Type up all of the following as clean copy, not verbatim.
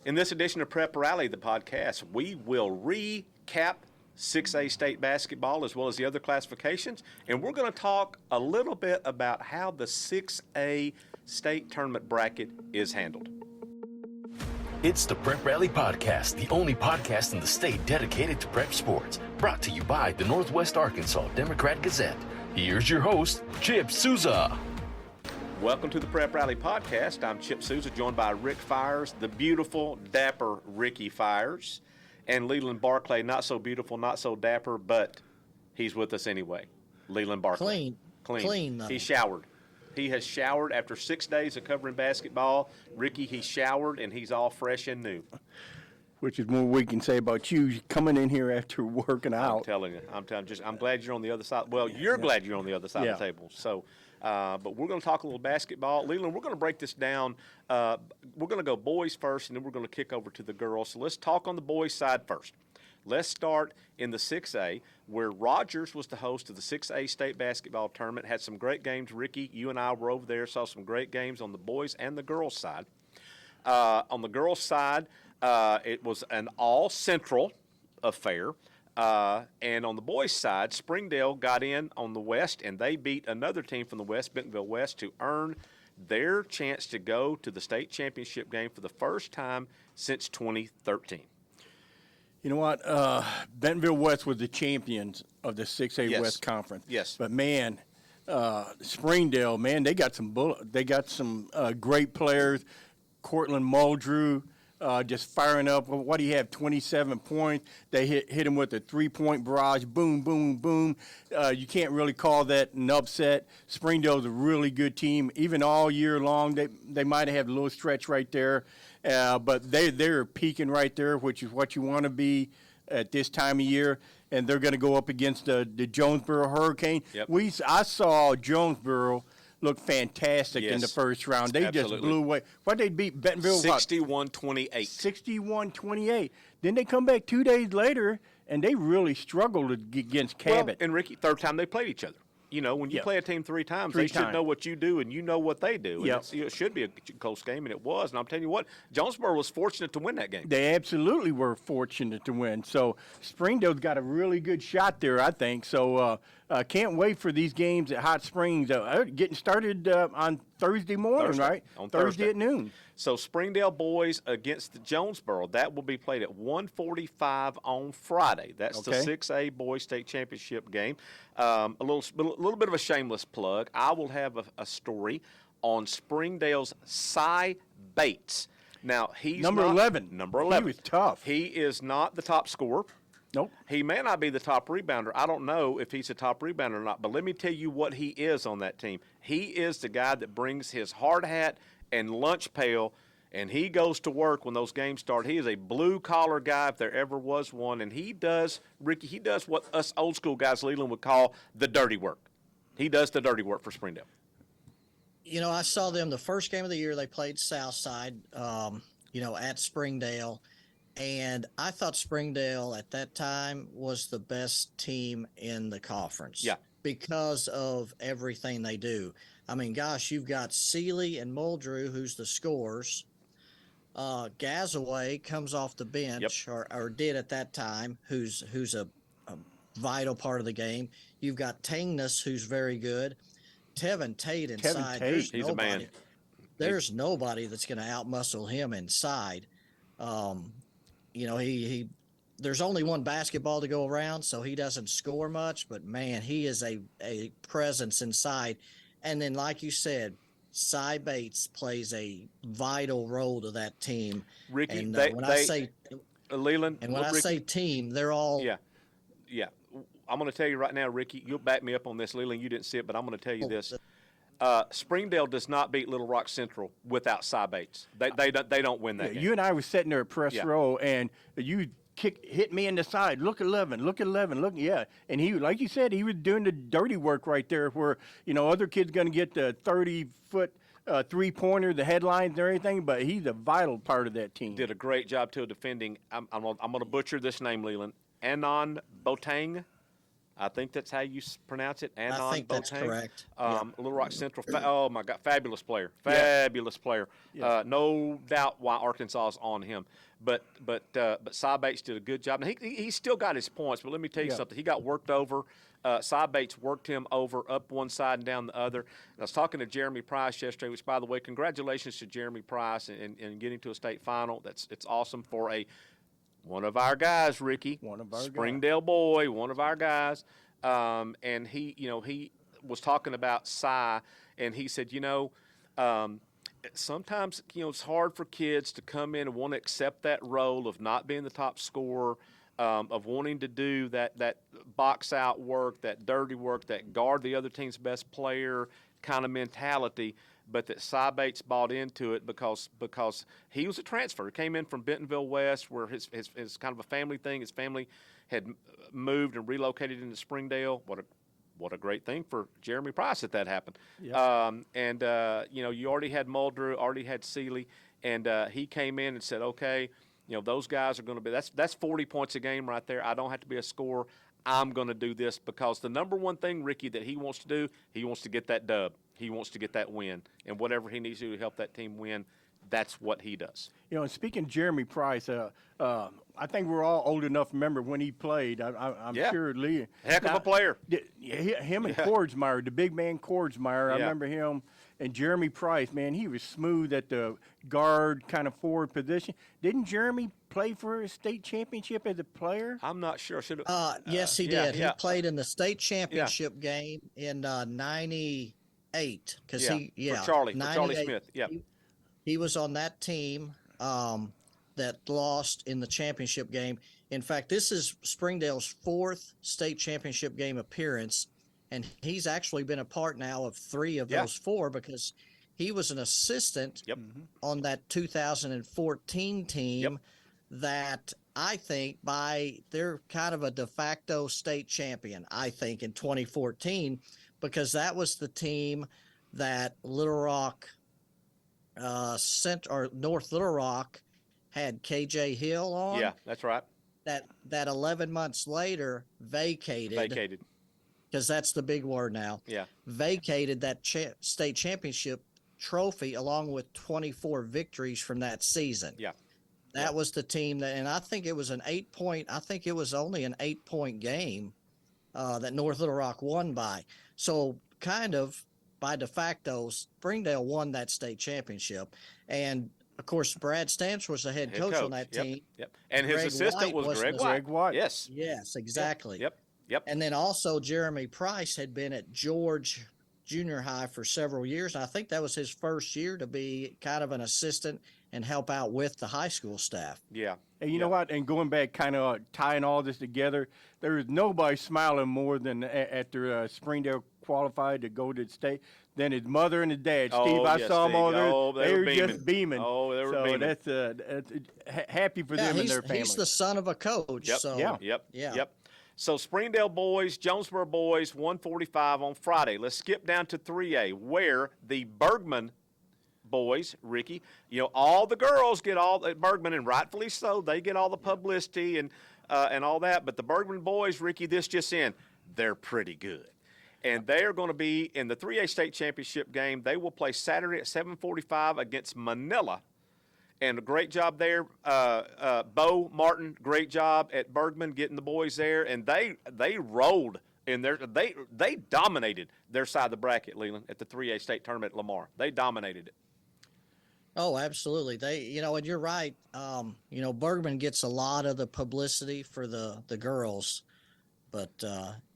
In this edition of Prep Rally, the podcast, we will recap 6A state basketball as well as the other classifications, and we're going to talk a little bit about how the 6A state tournament bracket is handled. It's the Prep Rally Podcast, the only podcast in the state dedicated to prep sports, brought to you by the Northwest Arkansas Democrat-Gazette. Here's your host, Chip Souza. Welcome to the Prep Rally Podcast. I'm Chip Souza, joined by Rick Fires, the beautiful, dapper Ricky Fires, and Leland Barclay, not so beautiful, not so dapper, but he's with us anyway. Leland Barclay. Clean. He showered. He has showered after 6 days of covering basketball. Ricky, he showered, and he's all fresh and new. Which is more we can say about you coming in here after working out. I'm telling you. I'm glad you're on the other side. Well, you're glad you're on the other side of the table. So, but we're going to talk a little basketball. Leland, we're going to break this down. We're going to go boys first, and then we're going to kick over to the girls. So let's talk on the boys' side first. Let's start in the 6A, where Rogers was the host of the 6A state basketball tournament. Had some great games. Ricky, you and I were over there, saw some great games on the boys' and the girls' side. On the girls' side, it was an all-central affair. And on the boys' side, Springdale got in on the West, and they beat another team from the West, Bentonville West, to earn their chance to go to the state championship game for the first time since 2013. You know what? Bentonville West was the champions of the 6A West Conference. Yes. But, man, Springdale, man, they got some great players. Cortland Muldrew just firing up. What do you have, 27 points? They hit him with a three-point barrage. Boom, boom, boom. You can't really call that an upset. Springdale's a really good team. Even all year long, they might have had a little stretch right there. But they're peaking right there, which is what you want to be at this time of year. And they're going to go up against the Jonesboro Hurricane. Yep. I saw Jonesboro look fantastic in the first round. They just blew away. What they beat Bentonville? 61-28. 61-28. Then they come back 2 days later, and they really struggled against Cabot. Well, and Ricky, third time they played each other. You know, when you play a team three times, they should know what you do, and you know what they do. And it should be a close game, and it was. And I'm telling you what, Jonesboro was fortunate to win that game. They absolutely were fortunate to win. So Springdale's got a really good shot there, I think. So can't wait for these games at Hot Springs. Getting started on Thursday morning, right? On Thursday at noon. So Springdale boys against the Jonesboro. That will be played at 1:45 on Friday. That's the 6A boys state championship game. A little bit of a shameless plug. I will have a story on Springdale's Cy Bates. Now he's number 11. Number 11. He was tough. He is not the top scorer. Nope. He may not be the top rebounder. I don't know if he's a top rebounder or not, but let me tell you what he is on that team. He is the guy that brings his hard hat and lunch pail, and he goes to work when those games start. He is a blue-collar guy if there ever was one, and he does what us old-school guys, Leland, would call the dirty work. He does the dirty work for Springdale. You know, I saw them the first game of the year. They played Southside, at Springdale. And I thought Springdale at that time was the best team in the conference. Yeah. Because of everything they do. I mean, gosh, you've got Seeley and Muldrew, who's the scorers. Gazaway comes off the bench, or did at that time, who's a vital part of the game. You've got Tangness, who's very good. Tevin Tate inside. He's a man. There's nobody that's going to outmuscle him inside. He there's only one basketball to go around, so he doesn't score much, but man, he is a presence inside. And then, like you said, Cy Bates plays a vital role to that team. Ricky, and when I say team, they're all. Yeah. I'm going to tell you right now, Ricky, you'll back me up on this. Leland, you didn't see it, but I'm going to tell you this. Springdale does not beat Little Rock Central without Cy Bates. They don't win that game. You and I were sitting there at press row, and you hit me in the side. Look 11. And he, like you said, he was doing the dirty work right there where, other kids going to get the 30-foot three-pointer, the headlines and everything, but he's a vital part of that team. Did a great job, too, defending. I'm going to butcher this name, Leland. Anon Boateng. I think that's how you pronounce it. Anon I think that's Boateng. correct. Little Rock Central. Oh my God, fabulous player. Fabulous player. Yes. No doubt why Arkansas is on him. But Cy Bates did a good job. And he still got his points. But let me tell you something. He got worked over. Cy Bates worked him over up one side and down the other. And I was talking to Jeremy Price yesterday, which, by the way, congratulations to Jeremy Price in getting to a state final. It's awesome for one of our guys, Ricky. One of our Springdale boy, one of our guys. And he was talking about Cy, and he said, sometimes, it's hard for kids to come in and want to accept that role of not being the top scorer, of wanting to do that box out work, that dirty work, that guard the other team's best player kind of mentality. But that Cy Bates bought into it because he was a transfer. He came in from Bentonville West, where his kind of a family thing. His family had moved and relocated into Springdale. What a great thing for Jeremy Price that happened. Yep. You already had Muldrew, already had Seeley, and he came in and said, okay, those guys are going to be that's 40 points a game right there. I don't have to be a scorer. I'm going to do this because the number one thing, Ricky, that he wants to do, he wants to get that dub. He wants to get that win, and whatever he needs to do to help that team win, that's what he does. And speaking of Jeremy Price, I think we're all old enough to remember when he played. I'm sure Lee. Heck of a player. Him and Kordsmeyer, the big man Kordsmeyer, I remember him. And Jeremy Price, man, he was smooth at the guard kind of forward position. Didn't Jeremy play for a state championship as a player? I'm not sure. Yes, he did. He played in the state championship game in '98 because for Charlie Smith. Yeah, he was on that team that lost in the championship game. In fact, this is Springdale's 4th state championship game appearance. And he's actually been a part now of 3 of those 4 because he was an assistant on that 2014 team that I think they're kind of a de facto state champion, I think, in 2014, because that was the team that Little Rock North Little Rock had KJ Hill on. Yeah, that's right. That 11 months later vacated. Because that's the big word now. Yeah. Vacated that state championship trophy along with 24 victories from that season. Yeah. That was the team and I think it was only an 8-point game that North Little Rock won by. So kind of by de facto, Springdale won that state championship. And of course, Brad Stamps was the head coach on that team. Yep. And his assistant was Greg White. Yes. Yes, exactly. Yep. And then also Jeremy Price had been at George Junior High for several years. And I think that was his first year to be kind of an assistant and help out with the high school staff. Yeah. And you know what? And going back, kind of tying all this together, there is nobody smiling more than after Springdale qualified to go to the state than his mother and his dad. Steve, I saw them all there. They were just beaming. Oh, they were beaming. So that's happy for them and their family. He's the son of a coach. Yep. So. Yep. So Springdale boys, Jonesboro boys, 1:45 on Friday. Let's skip down to 3A, where the Bergman boys, Ricky, all the girls get all at Bergman, and rightfully so. They get all the publicity and all that. But the Bergman boys, Ricky, this just in, they're pretty good. And they are going to be in the 3A state championship game. They will play Saturday at 7:45 against Manila. And a great job there. Bo Martin, great job at Bergman getting the boys there. And they rolled in there. They dominated their side of the bracket, Leland, at the 3A state tournament at Lamar. They dominated it. Oh, absolutely. And you're right. Bergman gets a lot of the publicity for the girls. But,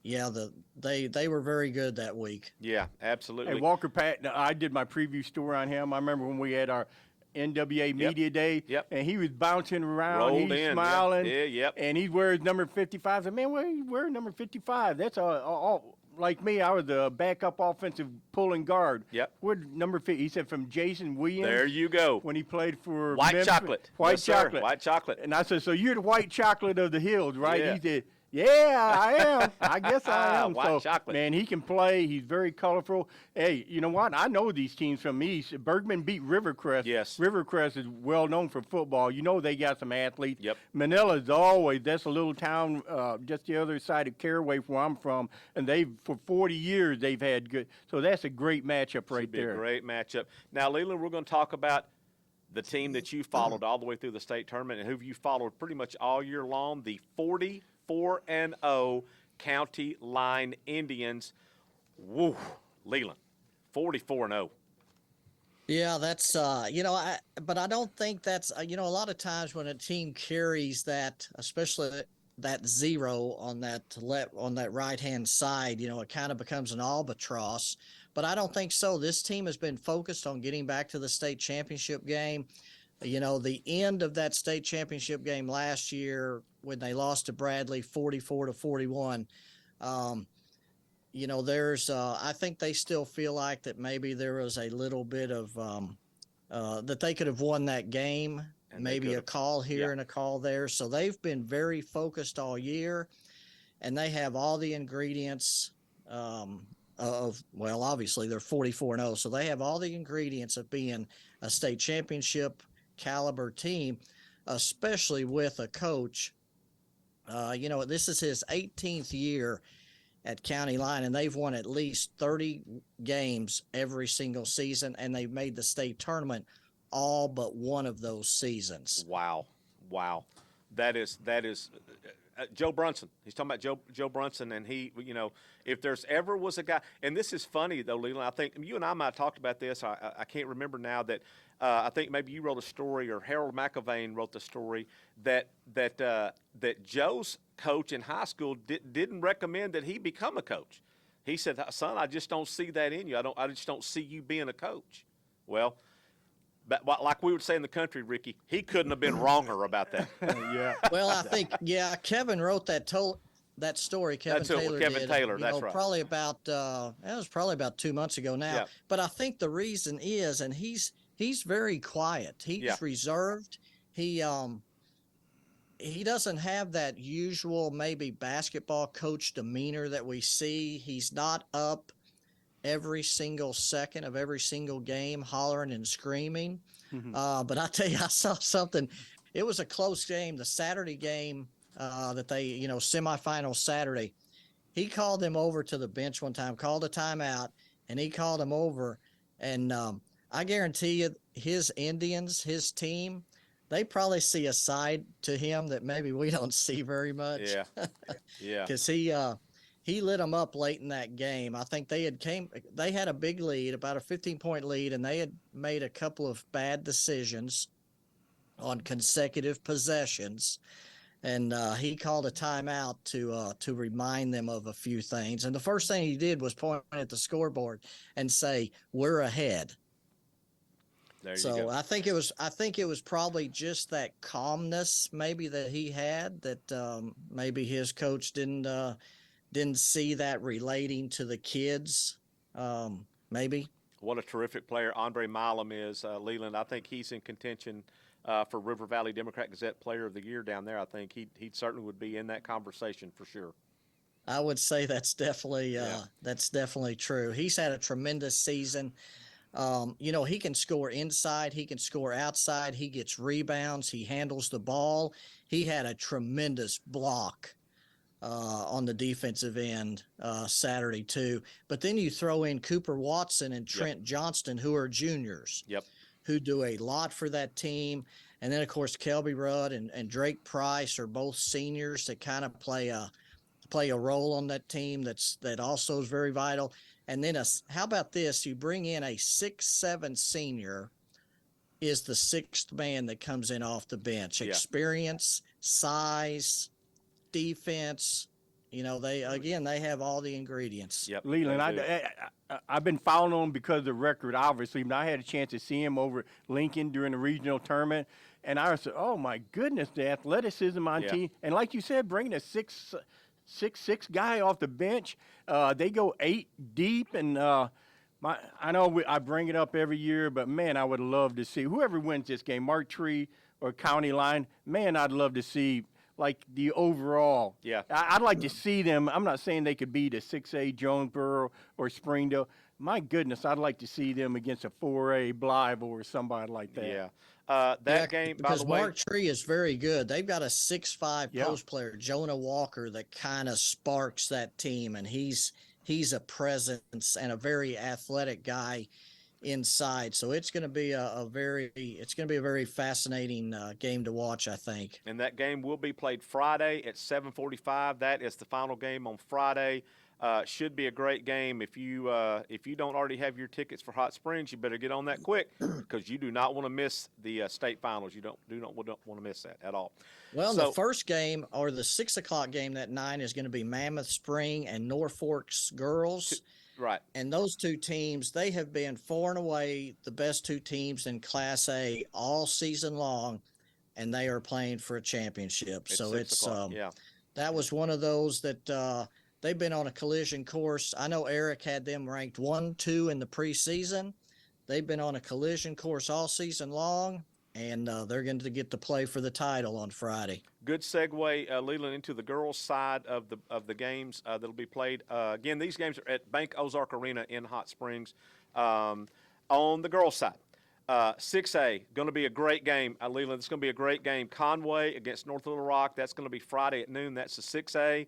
they were very good that week. Yeah, absolutely. Hey, Walker Patton, I did my preview story on him. I remember when we had our NWA Media Day, and he was bouncing around, he's smiling, and he wears number 55. I said, man, where you wear number 55? That's all like me. I was the backup offensive pulling guard. Yep. Where number 50? He said from Jason Williams. There you go. When he played for White Memphis. Chocolate. White yes, Chocolate. Sir. White Chocolate. And I said, so you're the White Chocolate of the Hills, right? Yeah. He said, Yeah, I am. I guess I am. White so, chocolate. man, he can play. He's very colorful. Hey, you know what? I know these teams from East. Bergman beat Rivercrest. Yes. Rivercrest is well known for football. You know they got some athletes. Yep. Manila's always, that's a little town just the other side of Caraway where I'm from, and for 40 years they've had good. So that's a great matchup right Should be there. a great matchup. Now, Leland, we're going to talk about the team that you followed all the way through the state tournament and who you followed pretty much all year long, the 44-0 County Line Indians. Woo, Leland, 44-0. Yeah, that's but I don't think that's a lot of times when a team carries that, especially that 0 on that right hand side, it kind of becomes an albatross. But I don't think so. This team has been focused on getting back to the state championship game. The end of that state championship game last year when they lost to Bradley 44-41. I think they still feel like that maybe there was a little bit of that they could have won that game, and maybe a call here and a call there. So they've been very focused all year, and they have all the ingredients obviously they're 44-0, so they have all the ingredients of being a state championship caliber team, especially with a coach. This is his 18th year at County Line, and they've won at least 30 games every single season, and they've made the state tournament all but one of those seasons. Wow. That is Joe Brunson. He's talking about Joe Brunson, and he, if there's ever was a guy, and this is funny though, Leland. I think you and I might have talked about this. I can't remember now that I think maybe you wrote a story or Harold McAvane wrote the story that Joe's coach in high school didn't recommend that he become a coach. He said, "Son, I just don't see that in you. I just don't see you being a coach." Well. But like we would say in the country, Ricky, he couldn't have been wronger about that. Yeah. Well, I think, Kevin wrote that story. Kevin Taylor did. That's right. Probably about that was probably about 2 months ago now. Yeah. But I think the reason is, and he's very quiet. He's reserved. He doesn't have that usual maybe basketball coach demeanor that we see. He's not up every single second of every single game hollering and screaming. But I tell you, I saw something. It was a close game, the Saturday game that they, semifinal Saturday. He called them over to the bench one time, called a timeout, and he called them over. And I guarantee you his Indians, his team, they probably see a side to him that maybe we don't see very much. Yeah. Because he lit them up late in that game. I think they had a big lead, about a 15-point lead, and they had made a couple of bad decisions on consecutive possessions. And he called a timeout to remind them of a few things. And the first thing he did was point at the scoreboard and say, "We're ahead." There you go. I think it was probably just that calmness maybe that he had that maybe his coach didn't see that relating to the kids, maybe. What a terrific player Andre Milam is, Leland. I think he's in contention for River Valley Democrat-Gazette Player of the Year down there. I think he certainly would be in that conversation for sure. I would say that's definitely true. He's had a tremendous season. He can score inside, he can score outside, he gets rebounds, he handles the ball. He had a tremendous block on the defensive end Saturday too. But then you throw in Cooper Watson and Trent Johnston, who are juniors, who do a lot for that team. And then of course Kelby Rudd and Drake Price are both seniors that kind of play a role on that team that also is very vital. And then how about this? You bring in a 6'7" senior is the sixth man that comes in off the bench. Experience, size, defense, they have all the ingredients. Leland, I've been following him because of the record, obviously, but I had a chance to see him over at Lincoln during the regional tournament, and I said, oh, my goodness, the athleticism on team. And like you said, bringing a 6'6" guy off the bench, they go 8 deep, and I know I bring it up every year, but, man, I would love to see whoever wins this game, Mark Tree or County Line, man, I'd love to see like the overall. Yeah. I'd like to see them. I'm not saying they could beat a 6A Jonesboro or Springdale. My goodness, I'd like to see them against a 4A Blythe or somebody like that. Yeah. Game, by because the way. Mark Tree is very good. They've got a 6'5" Yeah. post player, Jonah Walker, that kind of sparks that team, and he's a presence and a very athletic guy inside. So it's going to be a very fascinating game to watch, I think. And that game will be played Friday at 7:45. That is the final game on Friday. Should be a great game. If you don't already have your tickets for Hot Springs, you better get on that quick because you do not want to miss the state finals. You don't want to miss that at all. Well, the first game, or the 6 o'clock game that night, is going to be Mammoth Spring and Norfolk's girls. Right. And those two teams, they have been far and away the best two teams in Class A all season long, and they are playing for a championship. So it's that was one of those that they've been on a collision course. I know Eric had them ranked 1-2 in the preseason. They've been on a collision course all season long, and they're going to get to play for the title on Friday. Good segue, Leland, into the girls' side of the games that'll be played. Again, these games are at Bank Ozark Arena in Hot Springs. On the girls' side, 6A, going to be a great game. Leland, it's going to be a great game. Conway against North Little Rock. That's going to be Friday at noon. That's the 6A.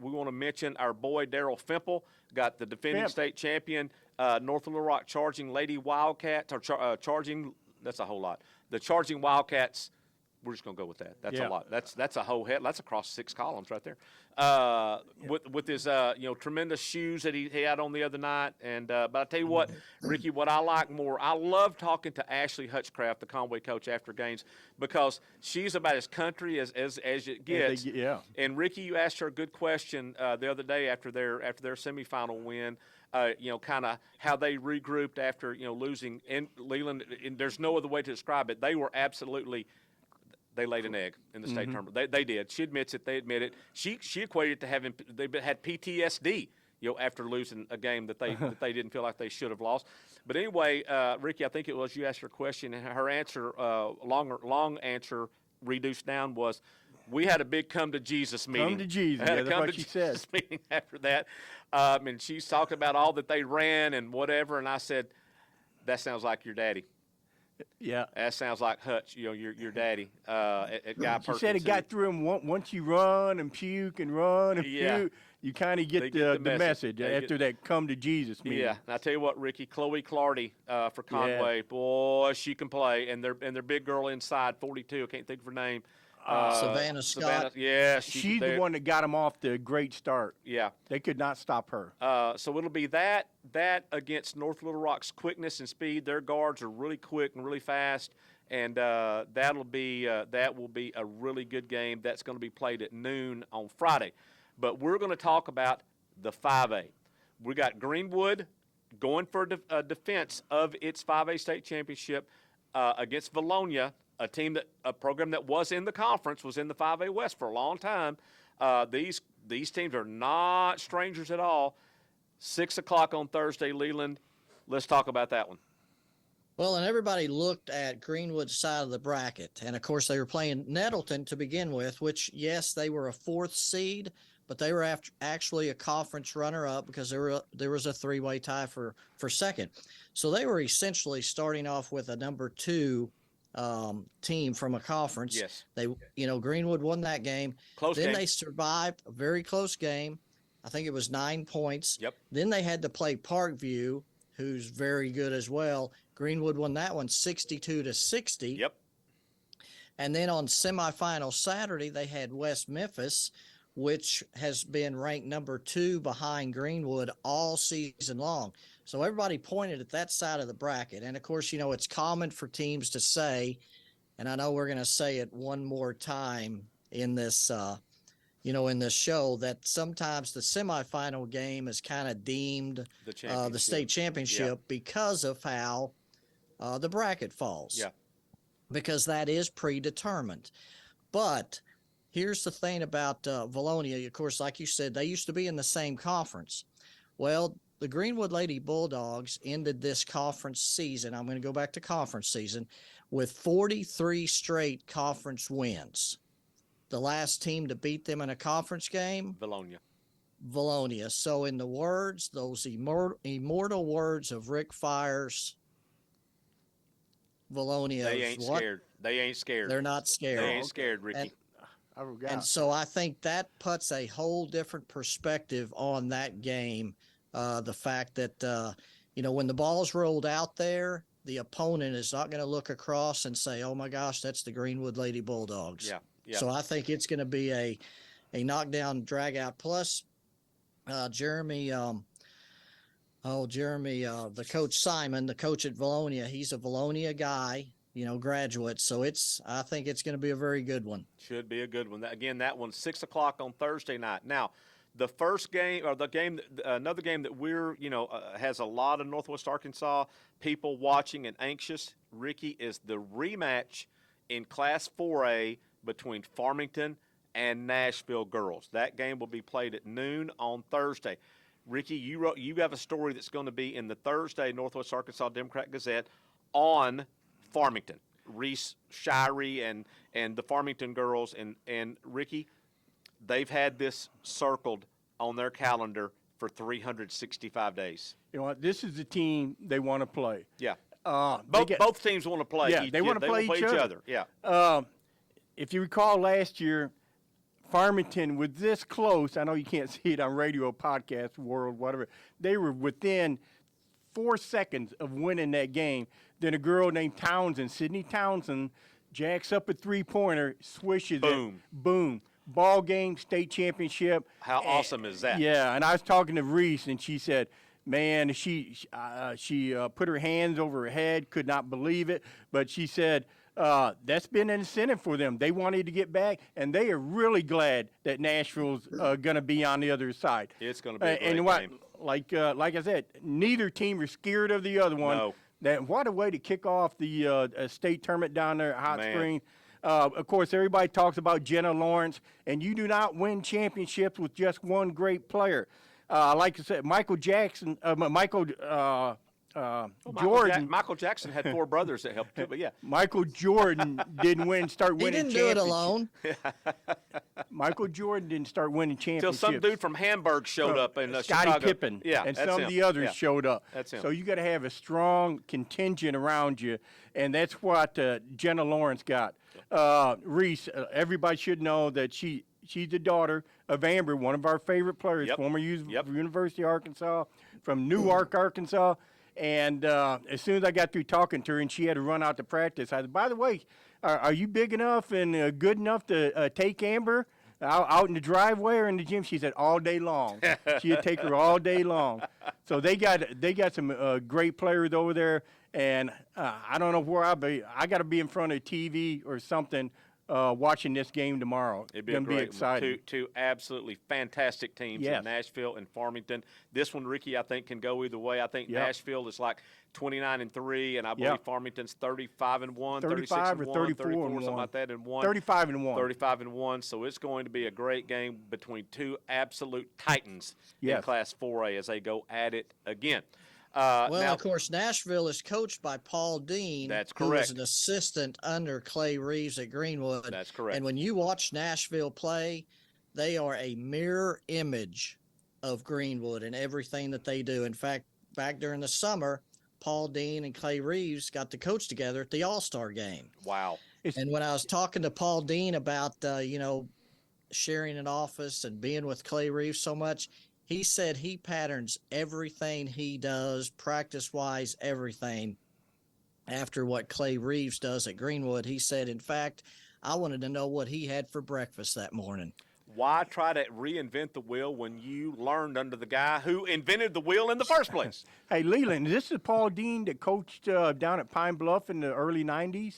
We want to mention our boy Daryl Fimple, got the defending state champion, North Little Rock Charging Lady Wildcats, or charging. That's a whole lot. The Charging Wildcats. We're just gonna go with that. That's a lot. That's a whole head. That's across 6 columns right there. With his tremendous shoes that he had on the other night. And but I tell you what, Ricky, what I like more, I love talking to Ashley Hutchcraft, the Conway coach, after games, because she's about as country as it gets. And Ricky, you asked her a good question the other day after their semifinal win. Kind of how they regrouped after losing in Leland. And there's no other way to describe it. They were absolutely. They laid an egg in the state tournament. They did. She admits it. They admit it. She equated it to having they had PTSD, after losing a game that they didn't feel like they should have lost. But anyway, Ricky, I think it was you asked her a question, and her answer, long answer, reduced down was, we had a big come to Jesus meeting. Come to Jesus. Yeah, that's what she said. Meeting after that, and she's talking about all that they ran and whatever, and I said, that sounds like your daddy. Yeah, that sounds like Hutch, your daddy. At Guy Perkins. She said it got through him once you run and puke and run and puke. You kind of get the message after that come to Jesus meeting. Yeah, and I tell you what, Ricky, Chloe Clardy for Conway, boy, she can play, and their big girl inside, 42. I can't think of her name. Savannah Scott. She's the one that got them off the great start. Yeah, they could not stop her. So it'll be that against North Little Rock's quickness and speed. Their guards are really quick and really fast, and that will be a really good game. That's going to be played at noon on Friday. But we're going to talk about the 5A. We got Greenwood going for a defense of its 5A state championship against Valonia. A program that was in the conference, was in the 5A West for a long time. These teams are not strangers at all. 6 o'clock on Thursday, Leland. Let's talk about that one. Well, and everybody looked at Greenwood's side of the bracket. And, of course, they were playing Nettleton to begin with, which, yes, they were a 4th seed, but they were actually a conference runner-up because there was a 3-way tie for second. So they were essentially starting off with a number 2 team from a conference. Yes. They, Greenwood won that game. Then they survived a very close game. I think it was 9 points. Yep. Then they had to play Parkview, who's very good as well. Greenwood won that one 62-60. Yep. And then on semifinal Saturday, they had West Memphis, which has been ranked number 2 behind Greenwood all season long. So everybody pointed at that side of the bracket. And, of course, it's common for teams to say, and I know we're going to say it one more time in this, in this show, that sometimes the semifinal game is kind of deemed the state championship because of how the bracket falls. Yeah. Because that is predetermined. But here's the thing about Valonia. Of course, like you said, they used to be in the same conference. Well, the Greenwood Lady Bulldogs ended this conference season, I'm going to go back to conference season, with 43 straight conference wins. the last team to beat them in a conference game? Valonia. So in the words, those immortal words of Rick Fires, Valonia. They ain't scared. They ain't scared. They're not scared. They ain't scared, Ricky. And so I think that puts a whole different perspective on that game. The fact that, when the ball's rolled out there, the opponent is not going to look across and say, oh, my gosh, that's the Greenwood Lady Bulldogs. Yeah. So I think it's going to be a knockdown, drag-out. Plus, Jeremy, the coach Simon, the coach at Valonia, he's a Valonia guy, graduate. So I think it's going to be a very good one. Should be a good one. Again, that one's 6 o'clock on Thursday night. Now, the first game, or the game, another game that we're, has a lot of Northwest Arkansas people watching and anxious, Ricky, is the rematch in Class 4A between Farmington and Nashville girls. That game will be played at noon on Thursday. Ricky, you have a story that's going to be in the Thursday Northwest Arkansas Democrat-Gazette on Farmington. Reese Shirey and the Farmington girls, and Ricky, they've had this circled on their calendar for 365 days. You know what? This is the team they want to play. Yeah. Both teams want to play. Yeah, they want to play each other. Yeah. If you recall last year, Farmington was this close. I know you can't see it on radio, podcast, world, whatever. They were within 4 seconds of winning that game. Then a girl named Townsend, Sydney Townsend, jacks up a three-pointer, swishes it. Boom. Ball game, state championship. How awesome is that? Yeah, and I was talking to Reese, and she said, man, she put her hands over her head, could not believe it. But she said, that's been an incentive for them. They wanted to get back, and they are really glad that Nashville's going to be on the other side. It's going to be a great game. Like I said, neither team is scared of the other one. No. What a way to kick off the state tournament down there at Hot Springs. Of course, everybody talks about Jenna Lawrence, and you do not win championships with just one great player. Like I said, Michael Jackson, Jordan. Michael Jackson had 4 brothers that helped too, but yeah. Michael Jordan didn't start winning championships. He didn't do it alone. Michael Jordan didn't start winning championships. Until some dude from Hamburg showed up in Scottie Chicago. Pippen. Yeah, and some of the others showed up. That's him. So you got to have a strong contingent around you, and that's what Jenna Lawrence got. Reese, everybody should know that she's the daughter of Amber, one of our favorite players, former University of Arkansas, from Newark, Arkansas. And as soon as I got through talking to her and she had to run out to practice, I said, by the way, are you big enough and good enough to take Amber out in the driveway or in the gym? She said, all day long. She'd take her all day long. So they got some great players over there. And I don't know where I'll be. I got to be in front of TV or something watching this game tomorrow. It'd be going to be exciting. Two absolutely fantastic teams in Nashville and Farmington. This one, Ricky, I think can go either way. I think Nashville is like 29-3, and I believe Farmington's 35-1, 35 or 34 something like that, and 1. 35-1. 35-1. So it's going to be a great game between two absolute titans in Class 4A as they go at it again. Now, of course, Nashville is coached by Paul Dean. That's who correct. was an assistant under Clay Reeves at Greenwood. That's correct. And when you watch Nashville play, they are a mirror image of Greenwood and everything that they do. In fact, back during the summer, Paul Dean and Clay Reeves got to coach together at the All-Star game. Wow. And when I was talking to Paul Dean about, sharing an office and being with Clay Reeves so much, he said he patterns everything he does, practice-wise, everything, after what Clay Reeves does at Greenwood. He said, in fact, I wanted to know what he had for breakfast that morning. Why try to reinvent the wheel when you learned under the guy who invented the wheel in the first place? Hey, Leland, this is Paul Dean that coached down at Pine Bluff in the early 90s?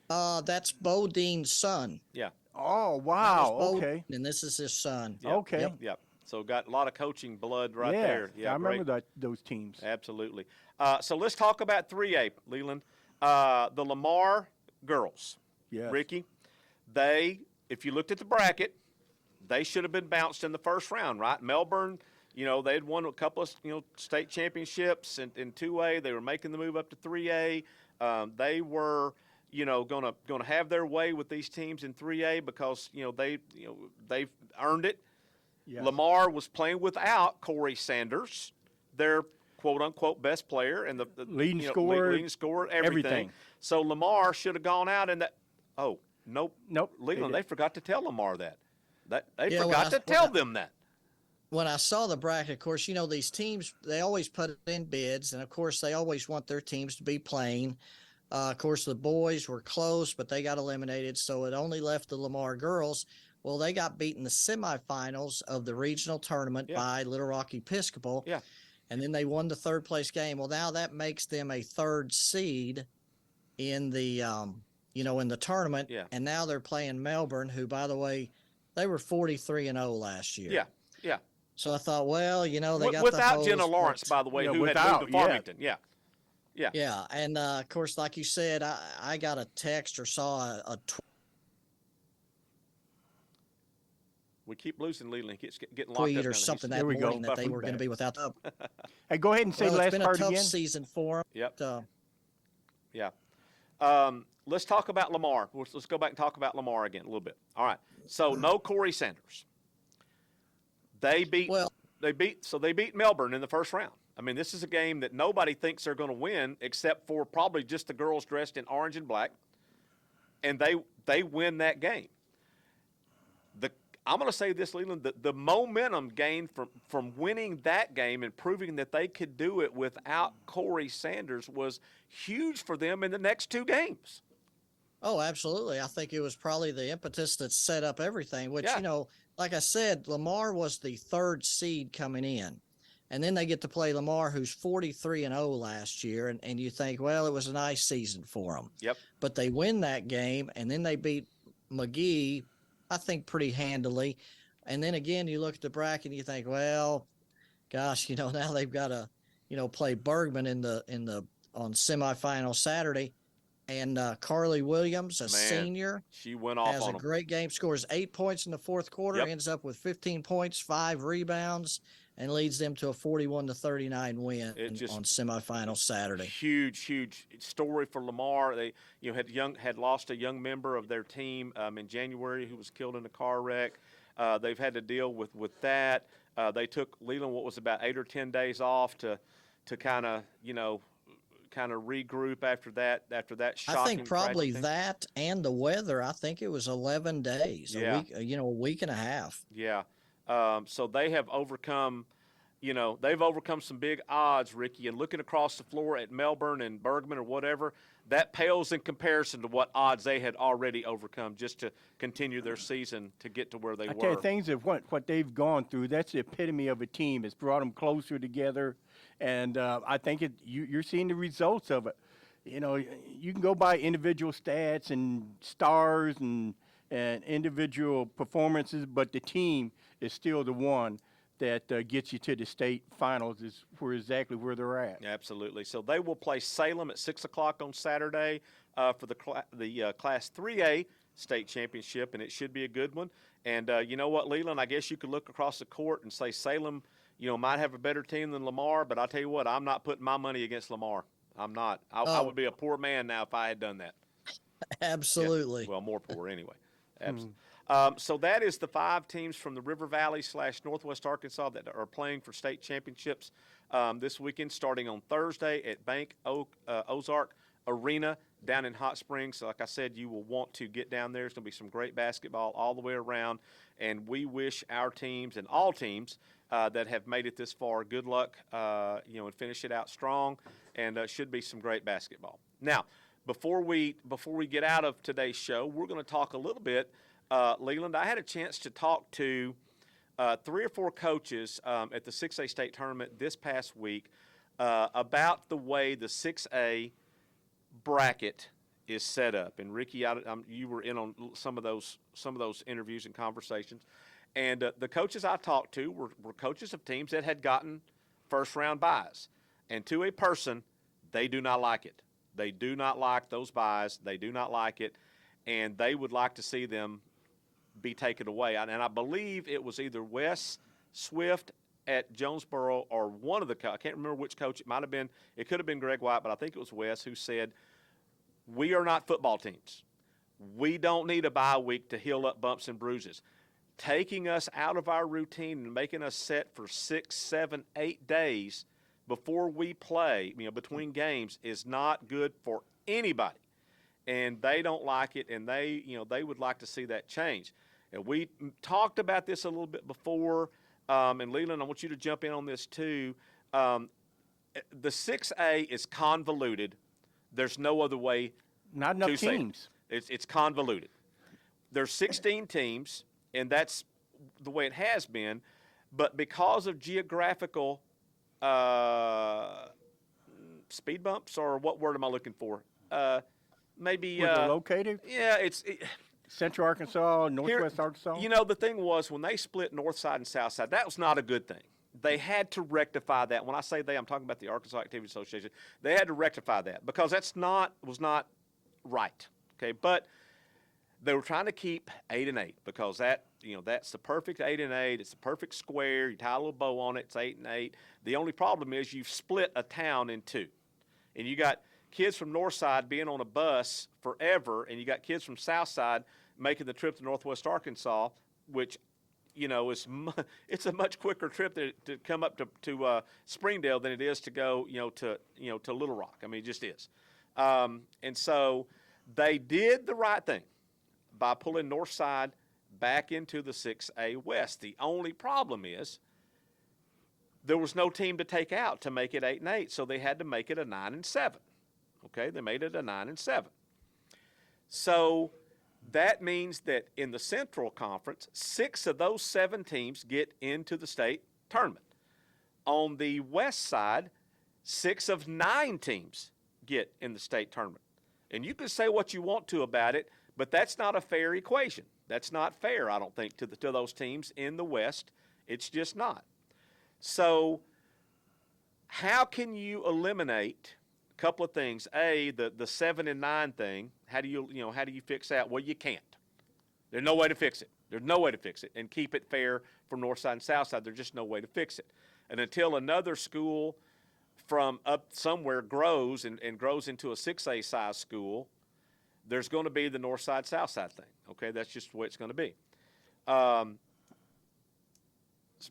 That's Bo Dean's son. Yeah. Oh, wow. Okay. And this is his son. Yep. Okay. Yep. So got a lot of coaching blood there. Yeah, I remember those teams. Absolutely. So let's talk about 3A, Leland. The Lamar girls. Yes. Ricky, if you looked at the bracket, they should have been bounced in the first round, right? Melbourne, they had won a couple of, state championships in 2A. They were making the move up to 3A. They were, gonna have their way with these teams in 3A because they've earned it. Yes. Lamar was playing without Corey Sanders, their quote unquote best player and the leading scorer, leading scorer, everything. So Lamar should have gone out and that. Oh, nope. Leland, they forgot to tell Lamar that. They forgot to tell them that. When I saw the bracket, of course, these teams, they always put in bids, and of course, they always want their teams to be playing. Of course, the boys were close, but they got eliminated, so it only left the Lamar girls. Well, they got beat in the semifinals of the regional tournament by Little Rock Episcopal. Yeah. And then they won the third place game. Well, now that makes them a third seed in the, in the tournament. Yeah. And now they're playing Melbourne, who, by the way, they were 43-0 last year. Yeah. Yeah. So I thought, well, they got without the Jenna host, Lawrence, by the way, who had moved to Farmington. Yeah. Yeah. And of course, like you said, I got a text or saw a We keep losing Leland. He keeps getting locked tweet up or down something there. that morning that they were going to be without the. Hey, go ahead and say the last part again. It's been a tough season for them. Yep. Yeah. Let's talk about Lamar. Let's go back and talk about Lamar again a little bit. All right. So no Corey Sanders. They beat Melbourne in the first round. I mean, this is a game that nobody thinks they're going to win except for probably just the girls dressed in orange and black, and they win that game. I'm going to say this, Leland, the momentum gained from winning that game and proving that they could do it without Corey Sanders was huge for them in the next two games. Oh, absolutely. I think it was probably the impetus that set up everything, which, like I said, Lamar was the third seed coming in. And then they get to play Lamar, who's 43-0 last year. And you think, well, it was a nice season for them. Yep. But they win that game, and then they beat McGee, I think, pretty handily. And then again, you look at the bracket and you think, well, gosh, now they've got to, play Bergman on semifinal Saturday. And Carly Williams, senior, she went off has on a great game, scores 8 points in the fourth quarter, ends up with 15 points, 5 rebounds, and leads them to a 41-39 win on semifinal Saturday. Huge story for Lamar. They had lost a young member of their team in January who was killed in a car wreck. They've had to deal with that. They took Leland what was about 8 or 10 days off to kind of regroup after that shocking. I think probably thing. that and the weather. I think it was 11 days, a week and a half. Yeah. So they have overcome, some big odds, Ricky. And looking across the floor at Melbourne and Bergman or whatever, that pales in comparison to what odds they had already overcome just to continue their season to get to where they were. I tell you, things of what they've gone through, that's the epitome of a team. It's brought them closer together. And I think you're seeing the results of it. You can go by individual stats and stars and individual performances, but the team is still the one that gets you to the state finals is exactly where they're at. Absolutely. So they will play Salem at 6 o'clock on Saturday for the Class 3A state championship, and it should be a good one. And you know what, Leland, I guess you could look across the court and say Salem might have a better team than Lamar, but I'll tell you what, I'm not putting my money against Lamar. I'm not. I would be a poor man now if I had done that. Absolutely. Yeah. Well, more poor anyway. So that is the 5 teams from the River Valley / Northwest Arkansas that are playing for state championships this weekend, starting on Thursday at Bank Ozark Arena down in Hot Springs. So like I said, you will want to get down there. There's going to be some great basketball all the way around, and we wish our teams and all teams that have made it this far good luck, and finish it out strong, and should be some great basketball. Now, before we get out of today's show, we're going to talk a little bit. Leland, I had a chance to talk to 3 or 4 coaches at the 6A state tournament this past week about the way the 6A bracket is set up. And Ricky, you were in on some of those interviews and conversations. And the coaches I talked to were coaches of teams that had gotten first-round byes. And to a person, they do not like it. They do not like those byes. They do not like it. And they would like to see them be taken away. And I believe it was either Wes Swift at Jonesboro or one of the I can't remember which coach. It could have been Greg White, but I think it was Wes who said, We are not football teams. We don't need a bye week to heal up bumps and bruises. Taking us out of our routine and making us set for 6, 7, 8 days before we play, between games, is not good for anybody. And they don't like it, and they would like to see that change. And we talked about this a little bit before, and Leland, I want you to jump in on this too. The 6A is convoluted. There's no other way Not enough to say teams. it's convoluted. There's 16 teams, and that's the way it has been. But because of geographical speed bumps, or what word am I looking for? Maybe Where they're located? Yeah, Central Arkansas, Northwest Arkansas? The thing was, when they split North Side and South Side, that was not a good thing. They had to rectify that. When I say they, I'm talking about the Arkansas Activity Association. They had to rectify that because was not right. Okay, but they were trying to keep 8 and 8 because that's the perfect 8 and 8. It's the perfect square. You tie a little bow on it. It's 8 and 8. The only problem is you've split a town in two, and you got kids from North Side being on a bus forever, and you got kids from South Side making the trip to Northwest Arkansas, which it's a much quicker trip to come up to Springdale than it is to go to Little Rock. I mean, it just is. And so they did the right thing by pulling North Side back into the 6A West. The only problem is there was no team to take out to make it 8 and 8, so they had to make it a 9 and 7. Okay, they made it a 9 and 7. So that means that in the Central Conference, 6 of those 7 teams get into the state tournament. On the West side, 6 of 9 teams get in the state tournament. And you can say what you want to about it, but that's not a fair equation. That's not fair, I don't think, to those teams in the West. It's just not. So how can you eliminate a couple of things? A, the 7 and 9 thing. How do you fix that? Well, you can't. There's no way to fix it. There's no way to fix it and keep it fair for North Side and South Side. There's just no way to fix it. And until another school from up somewhere grows and grows into a 6A size school, there's going to be the North Side, South Side thing. Okay, that's just the way it's going to be.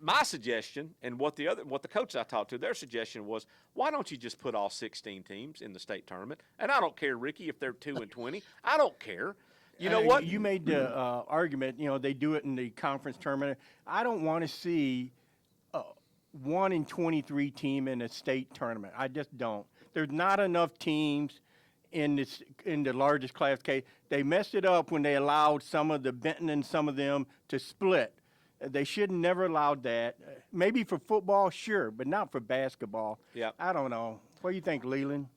My suggestion, and what the coaches I talked to, their suggestion was, why don't you just put all 16 teams in the state tournament? And I don't care, Ricky, if they're 2 and 20. I don't care. You know what? You made the argument, they do it in the conference tournament. I don't want to see 1 and 23 team in a state tournament. I just don't. There's not enough teams in the largest classification. They messed it up when they allowed some of the Benton and some of them to split. They should never allowed that. Maybe for football, sure, but not for basketball. Yeah. I don't know. What do you think, Leland?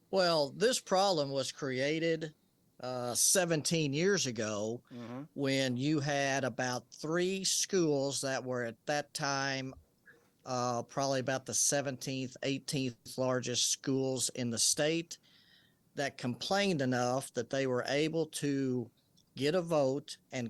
Well, this problem was created 17 years ago when you had about 3 schools that were at that time probably about the 17th, 18th largest schools in the state that complained enough that they were able to get a vote, and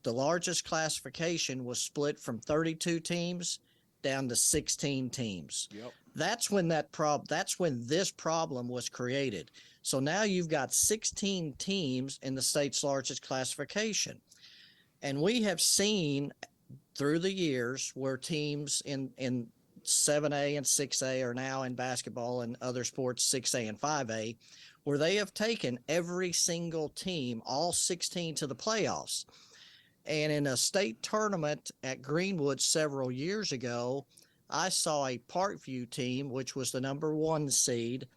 the largest classification was split from 32 teams down to 16 teams. Yep. That's when this problem was created. So now you've got 16 teams in the state's largest classification. And we have seen through the years where teams in 7A and 6A are now in basketball and other sports 6A and 5A, where they have taken every single team, all 16, to the playoffs. And in a state tournament at Greenwood several years ago, I saw a Parkview team, which was the number 1 seed,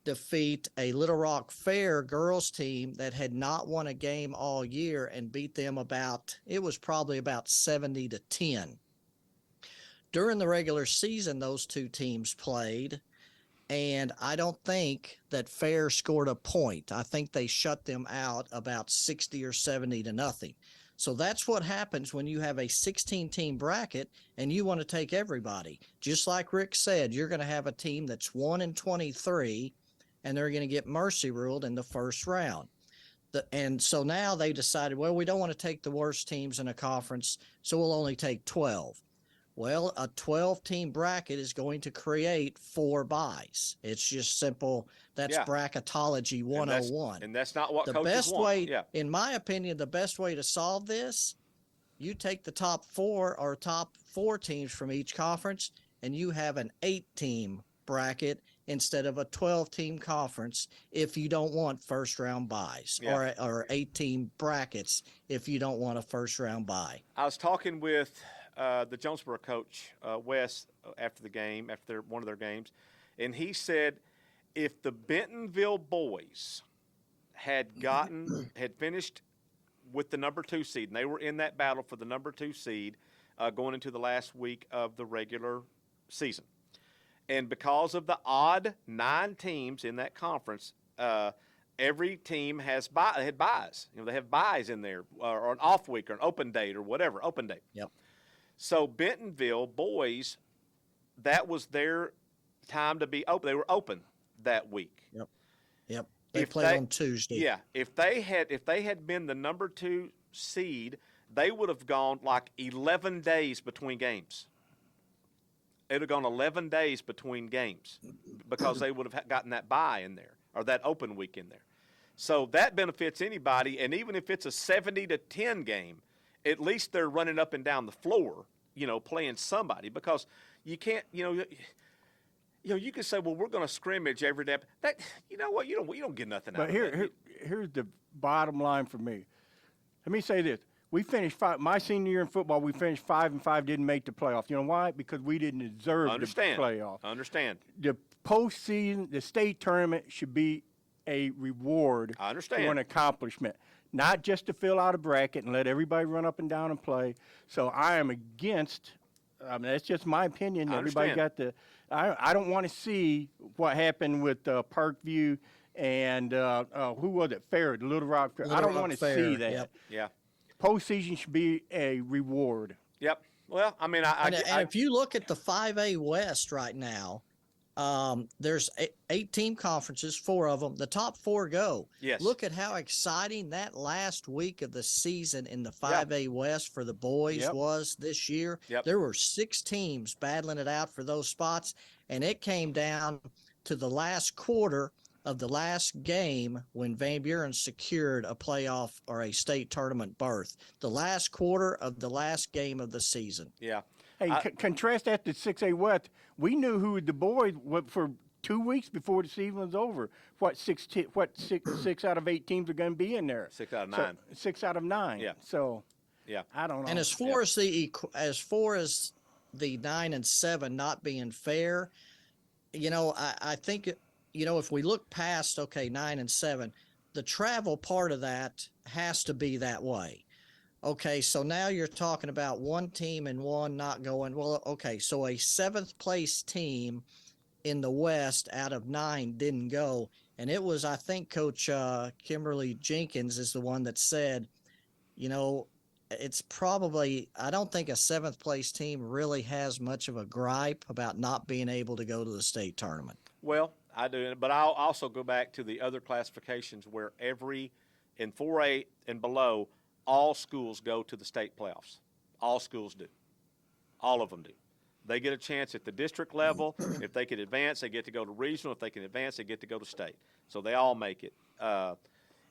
defeat a Little Rock Fair girls team that had not won a game all year and beat them probably about 70-10. During the regular season, those 2 teams played, and I don't think that Fair scored a point. I think they shut them out about 60 or 70-0. So that's what happens when you have a 16-team bracket and you want to take everybody. Just like Rick said, you're going to have a team that's 1 and 23, and they're going to get mercy ruled in the first round. And so now they decided, well, we don't want to take the worst teams in a conference, so we'll only take 12. Well, a 12-team bracket is going to create 4 buys. It's just simple. That's Yeah. bracketology 101. And that's not what The coaches best want. way, Yeah. in my opinion, the best way to solve this, you take the top 4 or top 4 teams from each conference, and you have an 8-team bracket instead of a 12-team conference if you don't want first-round buys, Yeah. or 8-team brackets if you don't want a first-round buy. I was talking with the Jonesboro coach, Wes, after the game, after one of their games, and he said if the Bentonville boys had finished with the number 2 seed, and they were in that battle for the number 2 seed going into the last week of the regular season, and because of the odd 9 teams in that conference, every team had buys. They have buys in there, or an off week, or an open date, or whatever, open date. Yep. So Bentonville boys, that was their time to be open. They were open that week. Yep. They played on Tuesday. Yeah. If they had been the number 2 seed, they would have gone like 11 days between games. It would have gone 11 days between games because they would have gotten that bye in there, or that open week in there. So that benefits anybody, and even if it's a 70-10 game, at least they're running up and down the floor, playing somebody, because you can't, you can say, well, we're going to scrimmage every day. That, you know what, you don't get nothing out of it. Here's the bottom line for me. Let me say this. We finished 5. My senior year in football, we finished 5-5, didn't make the playoff. You know why? Because we didn't deserve the playoff. Understand. The postseason, the state tournament should be a reward for an accomplishment, not just to fill out a bracket and let everybody run up and down and play. So I am against. That's just my opinion. Everybody got the. I don't want to see what happened with Parkview and who was it? Fair, the Little Rock Fair. I don't want to see that. Yep. Yeah. Postseason should be a reward. Yep. Well, I mean, and if you look at the 5A West right now, there's 8-team conferences, 4 of them. The top 4 go. Yes. Look at how exciting that last week of the season in the 5A West for the boys was this year. Yep. There were 6 teams battling it out for those spots, and it came down to the last quarter of the last game when Van Buren secured a playoff or a state tournament berth. The last quarter of the last game of the season. Yeah. Hey, contrast that to 6A West. We knew who the boys were for 2 weeks before the season was over. What six out of 8 teams are going to be in there? 6 out of 9. 6 out of 9. Yeah. So, yeah, I don't know. And as far as the 9 and 7 not being fair, I think if we look past 9 and 7, the travel part of that has to be that way. Okay, so now you're talking about 1 team and 1 not going. Well, okay, so a 7th place team in the West out of 9 didn't go. And it was, I think, Coach Kimberly Jenkins is the one that said, it's probably, I don't think a 7th place team really has much of a gripe about not being able to go to the state tournament. Well, I do, but I'll also go back to the other classifications where in 4A and below, all schools go to the state playoffs. All schools do. All of them do. They get a chance at the district level. If they can advance, they get to go to regional. If they can advance, they get to go to state. So they all make it.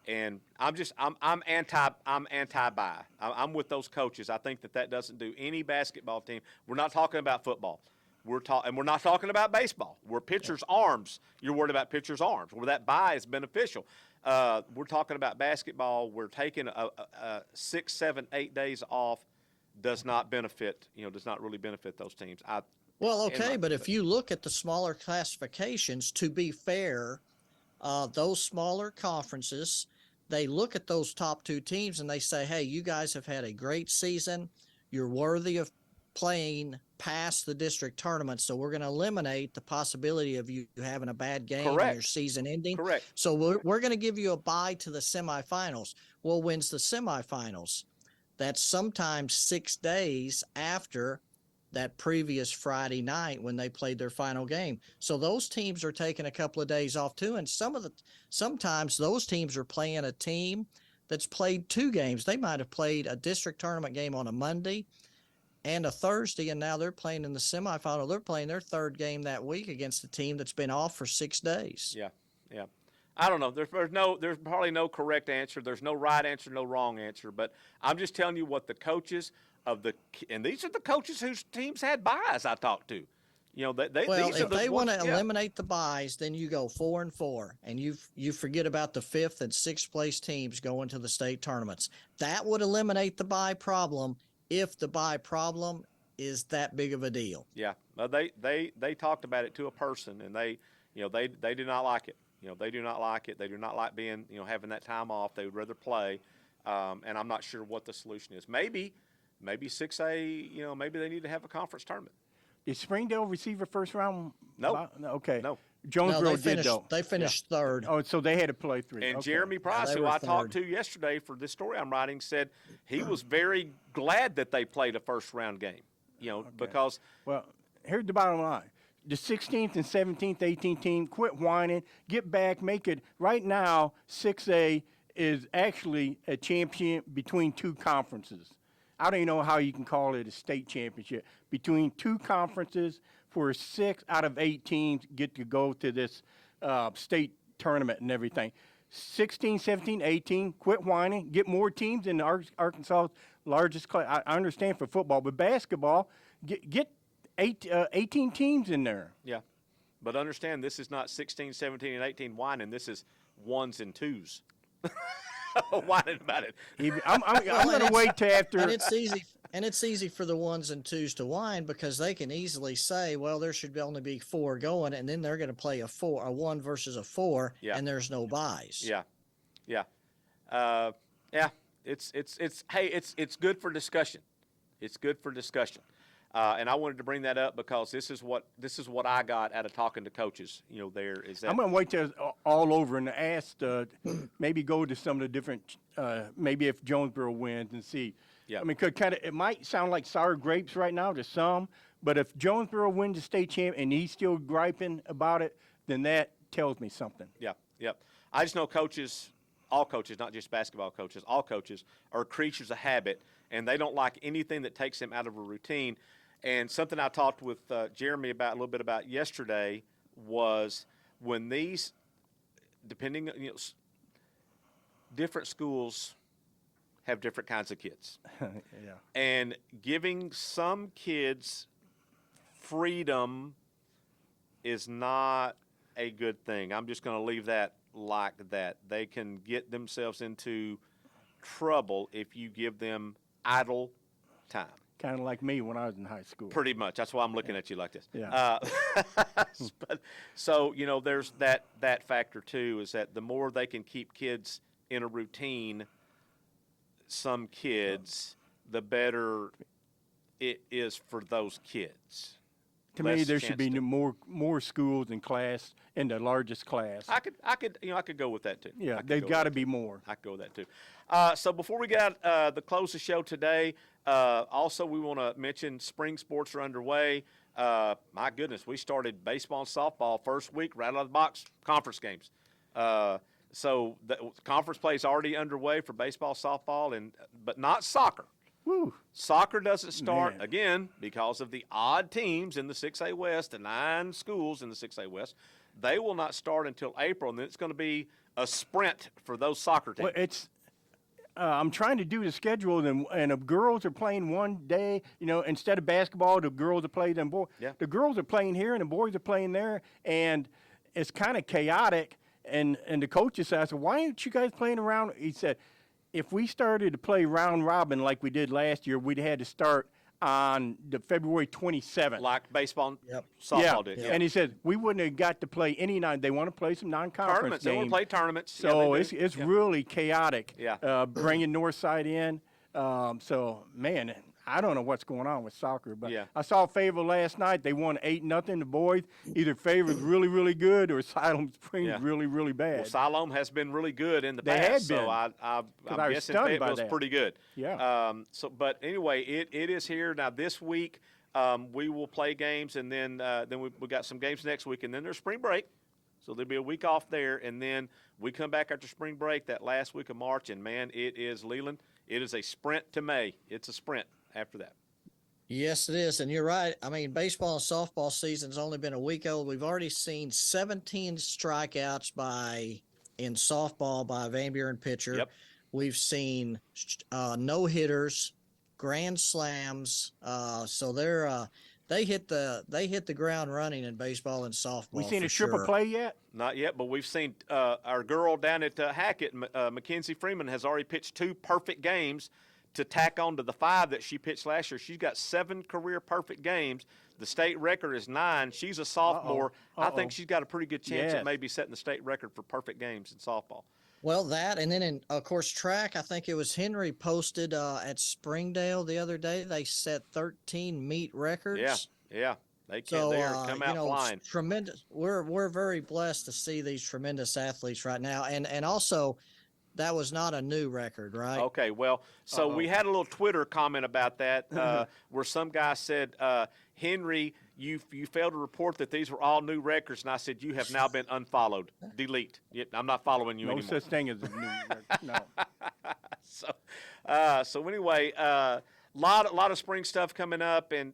And I'm anti-buy. I'm with those coaches. I think that doesn't do any basketball team. We're not talking about football. And we're not talking about baseball. We're pitchers' arms. You're worried about pitchers' arms, where that buy is beneficial. We're talking about basketball. We're taking 6, 7, 8 days off. Does not really benefit those teams. But if you look at the smaller classifications, to be fair, those smaller conferences, they look at those top 2 teams and they say, hey, you guys have had a great season. You're worthy of playing past the district tournament, so we're going to eliminate the possibility of you having a bad game and your season ending. Correct. So we're going to give you a bye to the semifinals. Well, when's the semifinals? That's sometimes 6 days after that previous Friday night when they played their final game. So those teams are taking a couple of days off too, and sometimes those teams are playing a team that's played 2 games. They might have played a district tournament game on a Monday and a Thursday, and now they're playing in the semifinal. They're playing their third game that week against a team that's been off for 6 days. Yeah, yeah. I don't know. There's probably no correct answer. There's no right answer, no wrong answer. But I'm just telling you what the coaches and these are the coaches whose teams had buys I talked to. Well, these if they want to yeah. eliminate the buys, then you go 4-4, and you forget about the 5th and 6th place teams going to the state tournaments. That would eliminate the buy problem if the buy problem is that big of a deal. Yeah, they talked about it to a person, and they do not like it. They do not like it. They do not like being having that time off. They would rather play, and I'm not sure what the solution is. Maybe 6A. Maybe they need to have a conference tournament. Did Springdale receive a first round? No. Okay. No. Jonesboro did though. They finished third. Oh, so they had to play 3. And okay. Jeremy Price, they who were I talked third. to yesterday for this story I'm writing, said he was very glad that they played a first round game. Because Well, here's the bottom line. The 16th and 17th, 18th team, quit whining, get back, make it. Right now, 6A is actually a champion between 2 conferences. I don't even know how you can call it a state championship. Between 2 conferences, for 6 out of 8 teams get to go to this state tournament and everything. 16, 17, 18, quit whining, get more teams in Arkansas' largest class. I understand for football, but basketball, get 18 teams in there. yeah, but understand this is not 16, 17, and 18 whining. This is 1s and 2s. Whining about it. I'm going to wait till after. And it's easy for the 1s and 2s to whine because they can easily say, well, there should only be 4 going, and then they're going to play a 1 versus a 4, Yeah. and there's no buys. Yeah, yeah. It's good for discussion. It's good for discussion. And I wanted to bring that up because this is what I got out of talking to coaches. There is that. I'm going to wait till it's all over and ask, maybe go to some of the different, maybe if Jonesboro wins and see. Yeah. I mean, it might sound like sour grapes right now to some, but if Jonesboro wins the state champ and he's still griping about it, then that tells me something. Yeah, yeah. I just know coaches, all coaches, not just basketball coaches, all coaches are creatures of habit, and they don't like anything that takes them out of a routine. And something I talked with Jeremy about a little bit about yesterday was when these, depending, different schools have different kinds of kids. Yeah. And giving some kids freedom is not a good thing. I'm just going to leave that like that. They can get themselves into trouble if you give them idle time. Kind of like me when I was in high school. Pretty much. That's why I'm looking at you like this. Yeah. So, there's that factor too, is that the more they can keep kids in a routine, some kids, the better it is for those kids. To me, Less there should be chance to- more schools in class, in the largest class. I could go with that too. I Yeah, could there's go with got to that. be more. I could go with that too. So before we get out close the show today, also we want to mention spring sports are underway. My goodness, we started baseball and softball first week right out of the box, conference games. So the conference play is already underway for baseball, softball, but not soccer. Woo. Soccer doesn't start, Man. again, because of the odd teams in the 6A West, the 9 schools in the 6A West. They will not start until April, and then it's going to be a sprint for those soccer teams. Well, I'm trying to do the schedule, and if girls are playing one day, instead of basketball, the girls are playing them boys. Yeah. The girls are playing here, and the boys are playing there, and it's kind of chaotic. And the coaches asked, "Why aren't you guys playing around?" He said, "If we started to play round robin like we did last year, we'd had to start on the February 27th." Like baseball and Yep. softball did. And he said we wouldn't have got to play any night. They want to play some non-conference Tournaments. They want games. to play tournaments. So Yeah, they do. it's Yeah. really chaotic. Yeah. Bringing Northside in. So man, I don't know what's going on with soccer, but Yeah. I saw Fayetteville last night. They won 8-0. The boys, either Fayetteville's really, really good or Siloam Springs Yeah. really, really bad. Well, Siloam has been really good in the They past, had so been. I'm I was guessing stunned by Fayetteville's that. pretty good. Yeah. But anyway, it is here now. This week we will play games, and then we got some games next week, and then there's spring break, so there'll be a week off there, and then we come back after spring break that last week of March, and man, it is Leland. It is a sprint to May. It's a sprint after that. Yes, it is. And you're right. I mean, baseball and softball season's only been a week old. We've already seen 17 strikeouts in softball by a Van Buren pitcher. Yep. We've seen no hitters, grand slams. So they hit the ground running in baseball and softball. We seen for a triple sure. play yet? Not yet, but we've seen our girl down at Hackett, Mackenzie Freeman, has already pitched 2 perfect games to tack on to the 5 that she pitched last year. She's got 7 career perfect games. The state record is 9. She's a sophomore. I think she's got a pretty good chance at maybe setting the state record for perfect games in softball. Well, that, and then in, of course, track, I think it was Henry posted at Springdale the other day. They set 13 meet records. Yeah. They So, come out flying. tremendous. We're very blessed to see these tremendous athletes right now. And also, that was not a new record, right? Okay, well, so we had a little Twitter comment about that where some guy said, Henry, you failed to report that these were all new records. And I said, you have now been unfollowed. Delete. I'm not following you anymore. No such thing as a new record. No. So anyway, lot of spring stuff coming up, and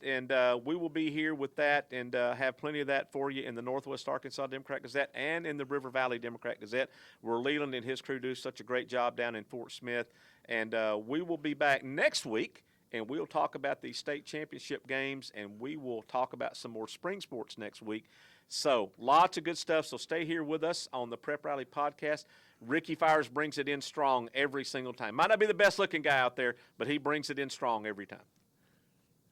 we will be here with that and have plenty of that for you in the Northwest Arkansas Democrat-Gazette and in the River Valley Democrat-Gazette, where Leland and his crew do such a great job down in Fort Smith. And we will be back next week, and we'll talk about the state championship games, and we will talk about some more spring sports next week. So lots of good stuff. So stay here with us on the Prep Rally Podcast. Ricky Fires brings it in strong every single time. Might not be the best looking guy out there, but he brings it in strong every time.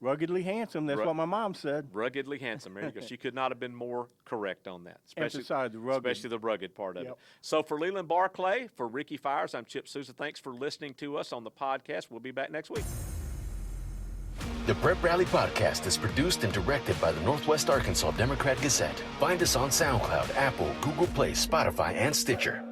Ruggedly handsome. That's what my mom said. Ruggedly handsome. There you go. She could not have been more correct on that. Emphasize the rugged. Especially the rugged part of it. So for Leland Barclay, for Ricky Fires, I'm Chip Sousa. Thanks for listening to us on the podcast. We'll be back next week. The Prep Rally Podcast is produced and directed by the Northwest Arkansas Democrat-Gazette. Find us on SoundCloud, Apple, Google Play, Spotify, and Stitcher.